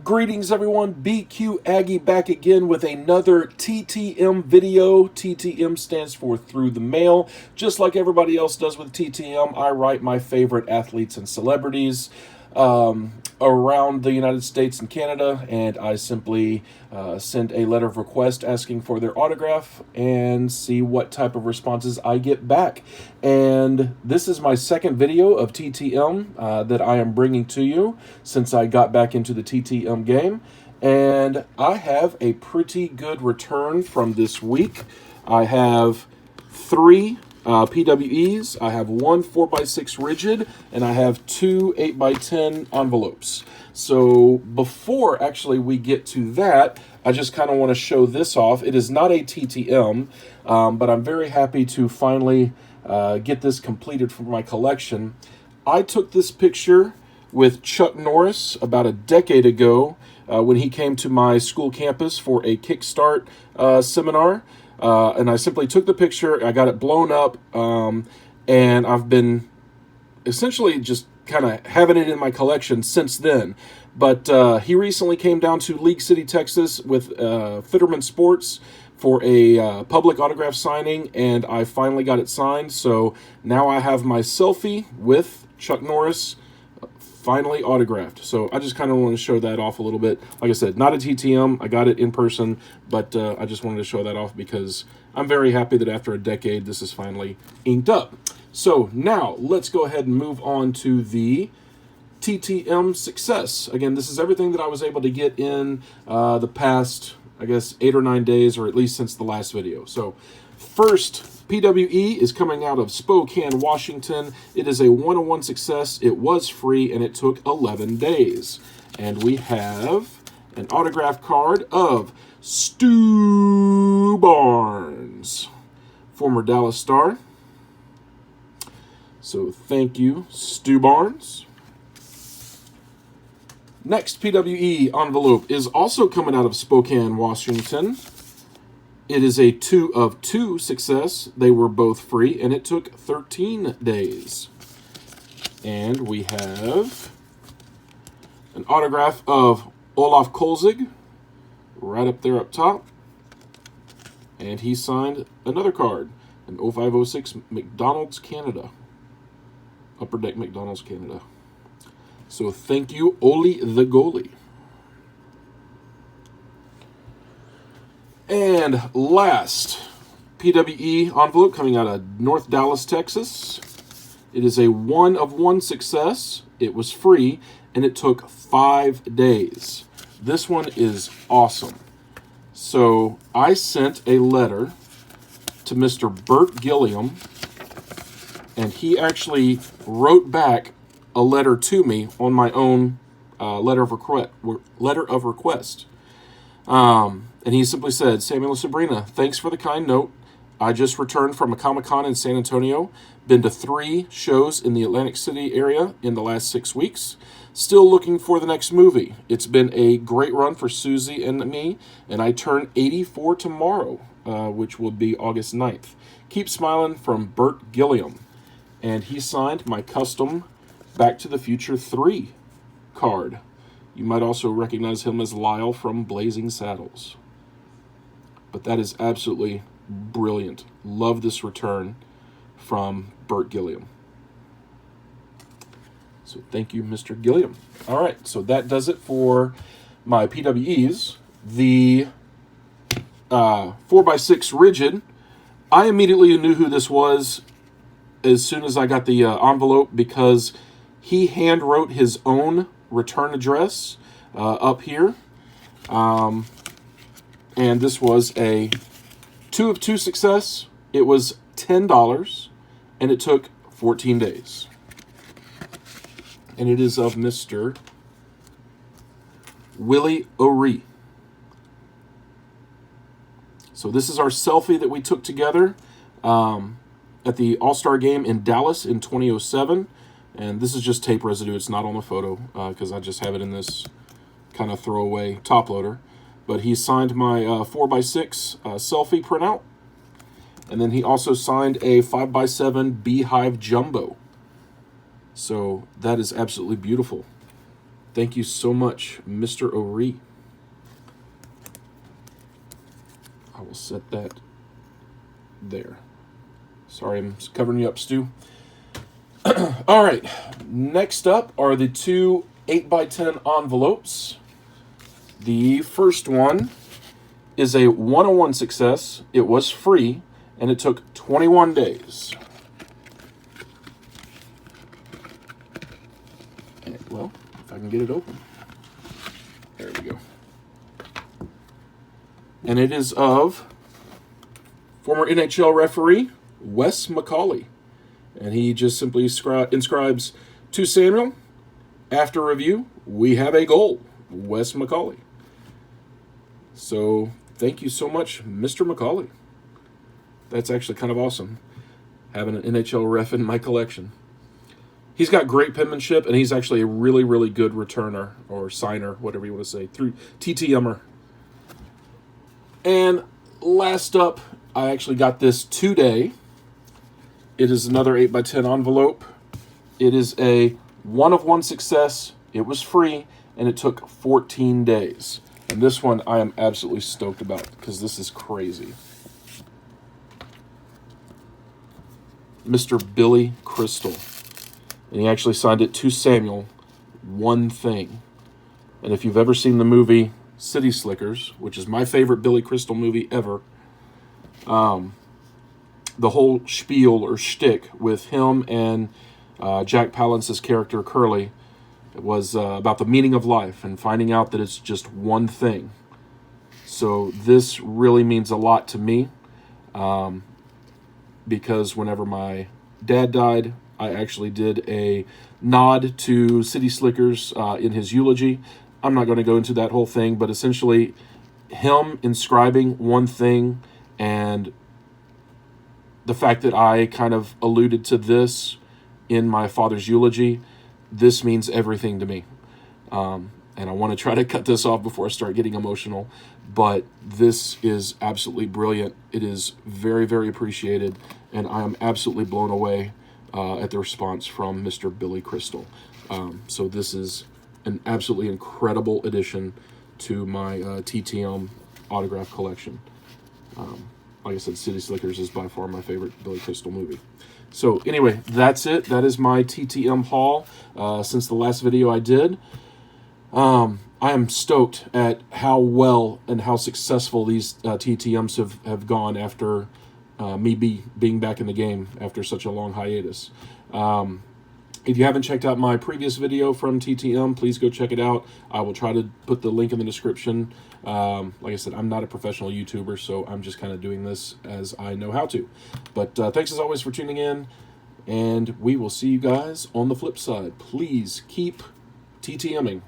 Greetings everyone, BQAGGIE back again with another TTM video. TTM stands for Through the Mail. Just like everybody else does with TTM, I write my favorite athletes and celebrities around the United States and Canada, and I simply send a letter of request asking for their autograph and see what type of responses I get back. And this is my second video of TTM that I am bringing to you since I got back into the TTM game, and I have a pretty good return from this week. I have 3 PWEs, I have 1 4x6 rigid, and I have 2 8x10 envelopes. So before actually we get to that, I just kind of want to show this off. It is not a TTM, but I'm very happy to finally get this completed for my collection. I took this picture with Chuck Norris about a decade ago when he came to my school campus for a Kickstart seminar. And I simply took the picture, I got it blown up, and I've been essentially just kind of having it in my collection since then. But he recently came down to League City, Texas with Fitterman Sports for a public autograph signing, and I finally got it signed. So now I have my selfie with Chuck Norris finally autographed. So I just kind of want to show that off a little bit. Like I said, not a TTM. I got it in person, but I just wanted to show that off because I'm very happy that after a decade, this is finally inked up. So now let's go ahead and move on to the TTM success. Again, this is everything that I was able to get in the past, I guess, 8 or 9 days, or at least since the last video. So first PWE is coming out of Spokane, Washington. It is a 1-on-1 success. It was free, and it took 11 days. And we have an autograph card of Stu Barnes, former Dallas Star. So thank you, Stu Barnes. Next PWE envelope is also coming out of Spokane, Washington. It is a 2 of 2 success. They were both free, and it took 13 days. And we have an autograph of Olaf Kolzig right up there up top. And he signed another card, an 0506 McDonald's Canada. Upper Deck McDonald's Canada. So thank you, Oli the goalie. And last, PWE envelope coming out of North Dallas, Texas. It is a 1-of-1 success. It was free, and it took 5 days. This one is awesome. So I sent a letter to Mr. Burt Gilliam, and he actually wrote back a letter to me on my own letter of request. And he simply said, Samuel and Sabrina, thanks for the kind note. I just returned from a Comic-Con in San Antonio. Been to 3 shows in the Atlantic City area in the last 6 weeks. Still looking for the next movie. It's been a great run for Susie and me, and I turn 84 tomorrow, which will be August 9th. Keep smiling, from Burt Gilliam. And he signed my custom Back to the Future 3 card. You might also recognize him as Lyle from Blazing Saddles. But that is absolutely brilliant. Love this return from Burt Gilliam. So thank you, Mr. Gilliam. All right, so that does it for my PWEs. The 4x6 rigid, I immediately knew who this was as soon as I got the envelope, because he hand wrote his own return address up here. And this was a 2 of 2 success. It was $10, and it took 14 days. And it is of Mr. Willie OReilly. So this is our selfie that we took together at the All-Star Game in Dallas in 2007. And this is just tape residue. It's not on the photo because I just have it in this kind of throwaway top loader. But he signed my 4x6 selfie printout. And then he also signed a 5x7 Beehive Jumbo. So that is absolutely beautiful. Thank you so much, Mr. OReilly. I will set that there. Sorry, I'm covering you up, Stu. All right, next up are the two 8x10 envelopes. The first one is a 101 success. It was free, and it took 21 days. And, well, if I can get it open. There we go. And it is of former NHL referee Wes McCauley. And he just simply inscribes, "To Samuel, after review, we have a goal. Wes McCauley." So thank you so much, Mr. McCauley. That's actually kind of awesome, having an NHL ref in my collection. He's got great penmanship, and he's actually a really, really good returner or signer, whatever you want to say, through TTMer. And last up, I actually got this today. It is another 8x10 envelope. It is a 1-of-1 success. It was free, and it took 14 days. And this one I am absolutely stoked about because this is crazy. Mr. Billy Crystal. And he actually signed it, "To Samuel, one thing." And if you've ever seen the movie City Slickers, which is my favorite Billy Crystal movie ever, the whole spiel or shtick with him and Jack Palance's character Curly was about the meaning of life and finding out that it's just one thing. So this really means a lot to me because whenever my dad died, I actually did a nod to City Slickers in his eulogy. I'm not going to go into that whole thing, but essentially him inscribing one thing and the fact that I kind of alluded to this in my father's eulogy, this means everything to me. And I want to try to cut this off before I start getting emotional, but this is absolutely brilliant. It is very, very appreciated, and I am absolutely blown away at the response from Mr. Billy Crystal. So this is an absolutely incredible addition to my TTM autograph collection. Like I said, City Slickers is by far my favorite Billy Crystal movie. So anyway, that's it. That is my TTM haul since the last video I did. I am stoked at how well and how successful these TTMs have gone after me being back in the game after such a long hiatus. If you haven't checked out my previous video from TTM, please go check it out. I will try to put the link in the description. Like I said, I'm not a professional YouTuber, so I'm just kind of doing this as I know how to. But thanks as always for tuning in, and we will see you guys on the flip side. Please keep TTMing.